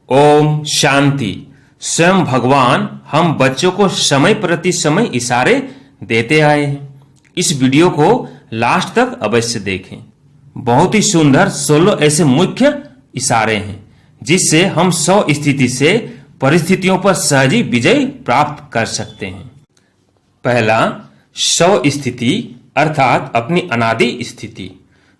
ओम शांति। स्वयं भगवान हम बच्चों को समय प्रति समय इशारे देते आए हैं। इस वीडियो को लास्ट तक अवश्य देखें। बहुत ही सुंदर 16 ऐसे मुख्य इशारे हैं जिससे हम 100 स्थिति से परिस्थितियों पर सहजी विजय प्राप्त कर सकते हैं। पहला, 100 स्थिति अर्थात अपनी अनादि स्थिति।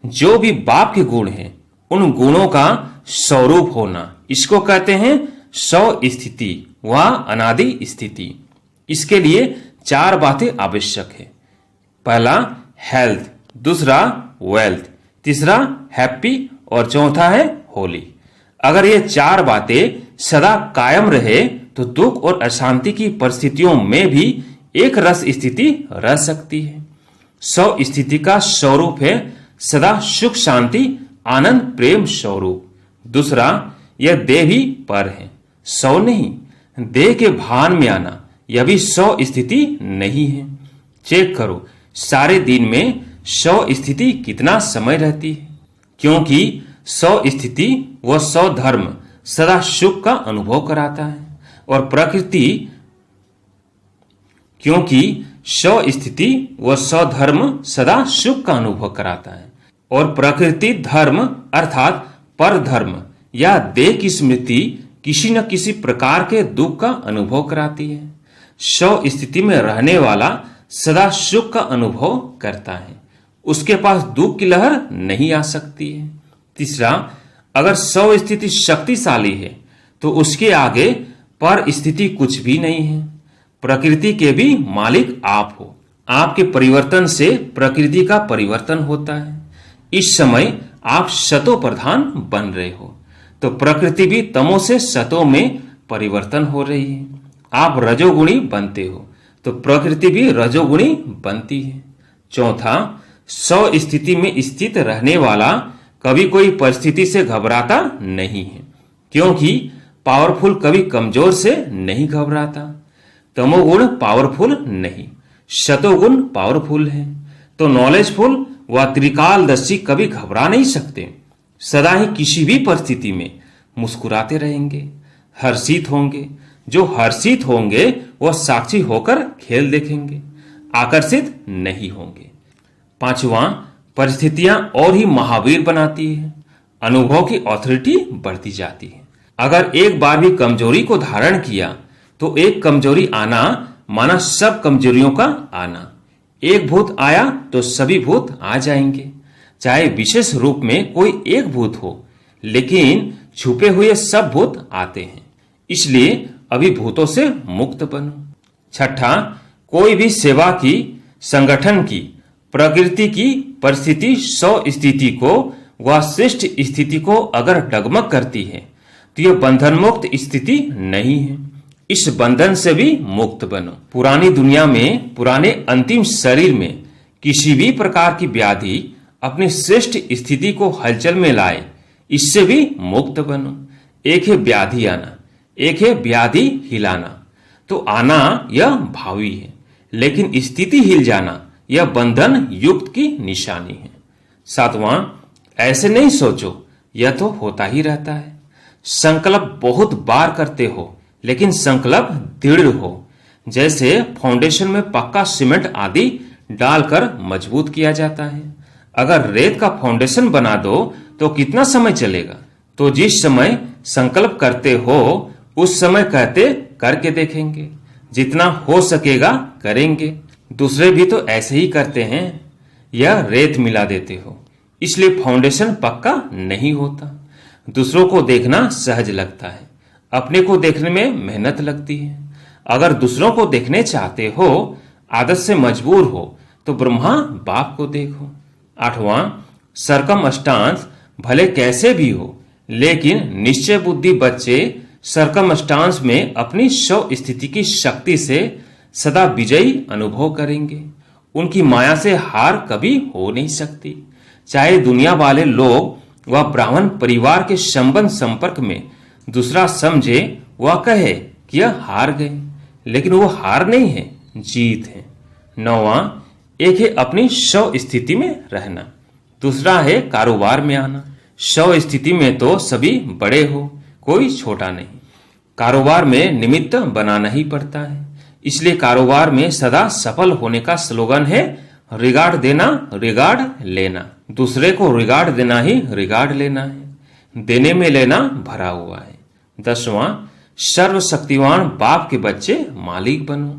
जो भी बाप के गुण हैं उन गुणों का स्वरूप होना, इसको कहते हैं 100 स्थिति व अनादि स्थिति। इसके लिए 4 बातें आवश्यक है। पहला हेल्थ, दूसरा वेल्थ, तीसरा हैप्पी और चौथा है होली। अगर ये 4 बातें सदा कायम रहे तो दुख और अशांति की परिस्थितियों में भी एक रस स्थिति रह सकती है। 100 स्थिति का स्वरूप है सदा सुख शांति आनंद प्रेम स्वरूप। दूसरा, यह देह भी पर है, 100 नहीं। देह के भान में आना यह भी 100 स्थिति नहीं है। चेक करो सारे दिन में 100 स्थिति कितना समय रहती है, क्योंकि 100 स्थिति व 100 धर्म सदा सुख का अनुभव कराता है और प्रकृति, क्योंकि 100 स्थिति व 100 धर्म सदा सुख का अनुभव कराता है और प्रकृति धर्म अर्थात पर धर्म या देह की स्मृति किसी न किसी प्रकार के दुख का अनुभव कराती है। 100 स्थिति में रहने वाला सदा सुख का अनुभव करता है, उसके पास दुख की लहर नहीं आ सकती है। तीसरा, अगर 100 स्थिति शक्तिशाली है तो उसके आगे पर स्थिति कुछ भी नहीं है। प्रकृति के भी मालिक आप हो। आपके परिवर्तन से प्रकृति का परिवर्तन होता है। इस समय आप सतो प्रधान बन रहे हो तो प्रकृति भी तमो से सतो में परिवर्तन हो रही है। आप रजोगुणी बनते हो तो प्रकृति भी रजोगुणी बनती है। चौथा, 100 स्थिति में स्थित रहने वाला कभी कोई परिस्थिति से घबराता नहीं है, क्योंकि पावरफुल कभी कमजोर से नहीं घबराता। तमोगुण पावरफुल नहीं, शतोगुण पावरफुल है, तो नॉलेजफुल व त्रिकालदर्शी कभी घबरा नहीं सकते। सदा ही किसी भी परिस्थिति में मुस्कुराते रहेंगे, हर्षित होंगे। जो हर्षित होंगे वह साक्षी होकर खेल देखेंगे, आकर्षित नहीं होंगे। पांचवा, परिस्थितियां और ही महावीर बनाती है, अनुभव की ऑथोरिटी बढ़ती जाती है। अगर एक बार भी कमजोरी को धारण किया तो एक कमजोरी आना माना सब कमजोरियों का आना। एक भूत आया तो सभी भूत आ जाएंगे, चाहे विशेष रूप में कोई एक भूत हो, लेकिन छुपे हुए सब भूत आते हैं। इसलिए अभी भूतों से मुक्त बनो। छठा, कोई भी सेवा की, संगठन की, प्रकृति की परिस्थिति 100 स्थिति को व श्रेष्ठ स्थिति को अगर डगमग करती है तो यह बंधन मुक्त स्थिति नहीं है। इस बंधन से भी मुक्त बनो। पुरानी दुनिया में, पुराने अंतिम शरीर में किसी भी प्रकार की व्याधि अपनी श्रेष्ठ स्थिति को हलचल में लाए, इससे भी मुक्त बनो। एक है व्याधि आना, एक है व्याधि हिलाना। तो आना यह भावी है, लेकिन स्थिति हिल जाना यह बंधन युक्त की निशानी है। सातवां, ऐसे नहीं सोचो, यह तो होता ही रहता है। संकल्प बहुत बार करते हो, लेकिन संकल्प दृढ़ हो। जैसे फाउंडेशन में पक्का सीमेंट आदि डालकर मजबूत किया जाता है। अगर रेत का फाउंडेशन बना दो तो कितना समय चलेगा? तो जिस समय संकल्प करते हो उस समय कहते करके देखेंगे, जितना हो सकेगा करेंगे। दूसरे भी तो ऐसे ही करते हैं, यह रेत मिला देते हो, इसलिए फाउंडेशन पक्का नहीं होता। दूसरों को देखना सहज लगता है, अपने को देखने में मेहनत लगती है। अगर दूसरों को देखने चाहते हो, आदत से मजबूर हो, तो ब्रह्मा बाप को देखो। आठवां, सरकमस्टांस भले कैसे भी हो, लेकिन निश्चय बुद्धि बच्चे सरकमस्टांस में अपनी 100 स्थिति की शक्ति से सदा विजयी अनुभव करेंगे। उनकी माया से हार कभी हो नहीं सकती। चाहे दुनिया वाले लोग व ब्राह्मण परिवार के संबंध संपर्क में दूसरा समझे वह कहे कि यह हार गए, लेकिन वो हार नहीं है, जीत है। नौवां, एक है अपनी 100 स्थिति में रहना, दूसरा है कारोबार में आना। 100 स्थिति में तो सभी बड़े हो, कोई छोटा नहीं। कारोबार में निमित्त बनाना ही पड़ता है, इसलिए कारोबार में सदा सफल होने का स्लोगन है रिगार्ड देना रिगार्ड लेना। दूसरे को रिगार्ड देना ही रिगार्ड लेना है। देने में लेना भरा हुआ है। 10वां, सर्वशक्तिवान बाप के बच्चे मालिक बनो,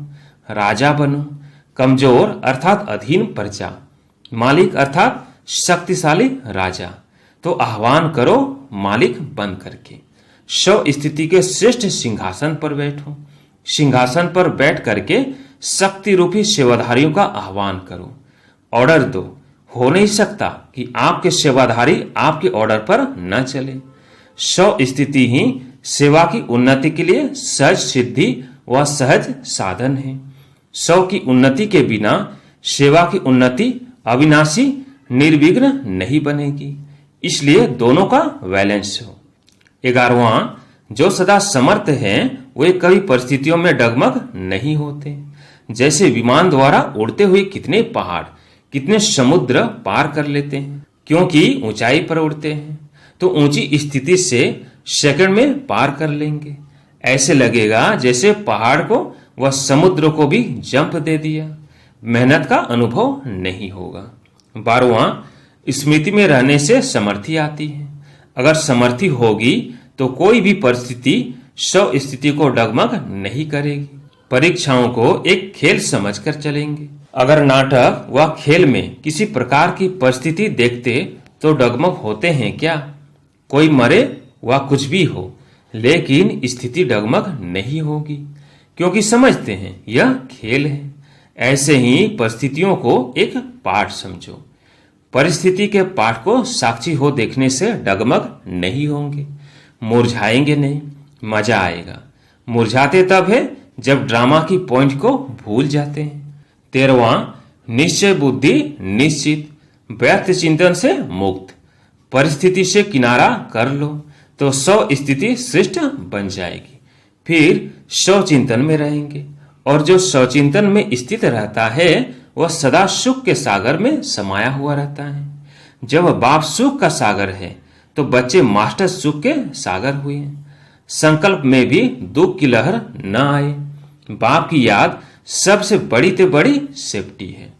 राजा बनो। कमजोर अर्थात अधीन प्रजा, मालिक अर्थात शक्तिशाली राजा। तो आह्वान करो मालिक बन करके। शव स्थिति के श्रेष्ठ सिंहासन पर बैठो। सिंहासन पर बैठ करके शक्ति रूपी सेवाधारियों का आह्वान करो। ऑर्डर दो। हो नहीं सकता कि आपके सेवाधारी आपके ऑर्डर पर न चले। शव स्थिति ही सेवा की उन्नति के लिए सहज सिद्धि व सहज साधन है। शव की उन्नति के बिना सेवा की उन्नति अविनाशी निर्विघ्न नहीं बनेगी, इसलिए दोनों का बैलेंस हो। 11वां, जो सदा समर्थ हैं वे कभी परिस्थितियों में डगमग नहीं होते। जैसे विमान द्वारा उड़ते हुए कितने पहाड़ कितने समुद्र पार कर लेते हैं, क्योंकि ऊंचाई पर उड़ते हैं, तो ऊंची स्थिति से सेकंड में पार कर लेंगे। ऐसे लगेगा जैसे पहाड़ को व समुद्र को भी जंप दे दिया। मेहनत का अनुभव नहीं होगा। 12वां, स्मृति में रहने से समर्थी आती है। अगर समर्थी होगी तो कोई भी परिस्थिति शव स्थिति को डगमग नहीं करेगी। परीक्षाओं को एक खेल समझकर चलेंगे। अगर नाटक व खेल में किसी प्रकार की परिस्थिति देखते तो डगमग होते हैं क्या? कोई मरे व कुछ भी हो, लेकिन स्थिति डगमग नहीं होगी, क्योंकि समझते हैं यह खेल है। ऐसे ही परिस्थितियों को एक पाठ समझो। परिस्थिति के पाठ को साक्षी हो देखने से डगमग नहीं होंगे, मुरझाएंगे नहीं, मजा आएगा। मुरझाते तब है जब ड्रामा की पॉइंट को भूल जाते हैं। 13वां, निश्चय बुद्धि निश्चित, व्यर्थ चिंतन से मुक्त। परिस्थिति से किनारा कर लो तो स्व स्थिति श्रेष्ठ बन जाएगी। फिर स्व चिंतन में रहेंगे, और जो स्वचिंतन में स्थित रहता है वह सदा सुख के सागर में समाया हुआ रहता है। जब बाप सुख का सागर है तो बच्चे मास्टर सुख के सागर हुए। संकल्प में भी दुख की लहर न आए। बाप की याद सबसे बड़ी ते बड़ी सेफ्टी है।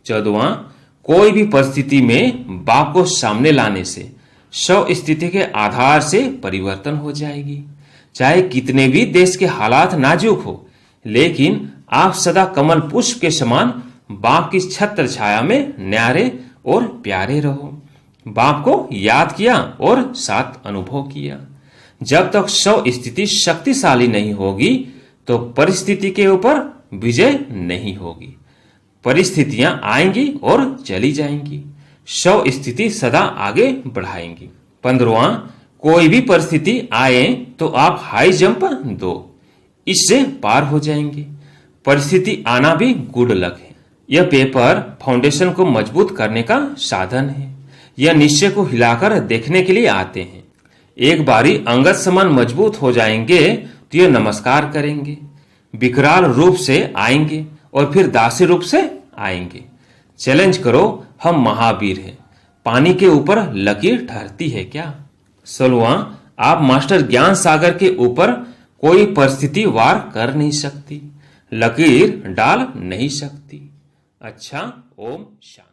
14वां, कोई भी परिस्थिति में बाप को सामने लाने से स्व स्थिति के आधार से परिवर्तन हो जाएगी। चाहे कितने भी देश के हालात नाजुक हो, लेकिन आप सदा कमल पुष्प के समान बाप की छत्र छाया में न्यारे और प्यारे रहो। बाप को याद किया और साथ अनुभव किया। जब तक स्व स्थिति शक्तिशाली नहीं होगी तो परिस्थिति के ऊपर विजय नहीं होगी। परिस्थितियां आएंगी और चली जाएंगी, स्व स्थिति सदा आगे बढ़ाएंगी। 15वां, कोई भी परिस्थिति आए तो आप हाई जंप दो, इससे पार हो जाएंगे। परिस्थिति आना भी गुड लक है। यह पेपर फाउंडेशन को मजबूत करने का साधन है। यह निश्चय को हिलाकर देखने के लिए आते हैं। एक बारी अंगत समान मजबूत हो जाएंगे तो यह नमस्कार करेंगे। विकराल रूप से आएंगे और फिर दासी रूप से आएंगे। चैलेंज करो, हम महावीर हैं। पानी के ऊपर लकीर ठहरती है क्या? 16वां, आप मास्टर ज्ञान सागर के ऊपर कोई परिस्थिति वार कर नहीं सकती, लकीर डाल नहीं सकती। अच्छा, ओम शांति।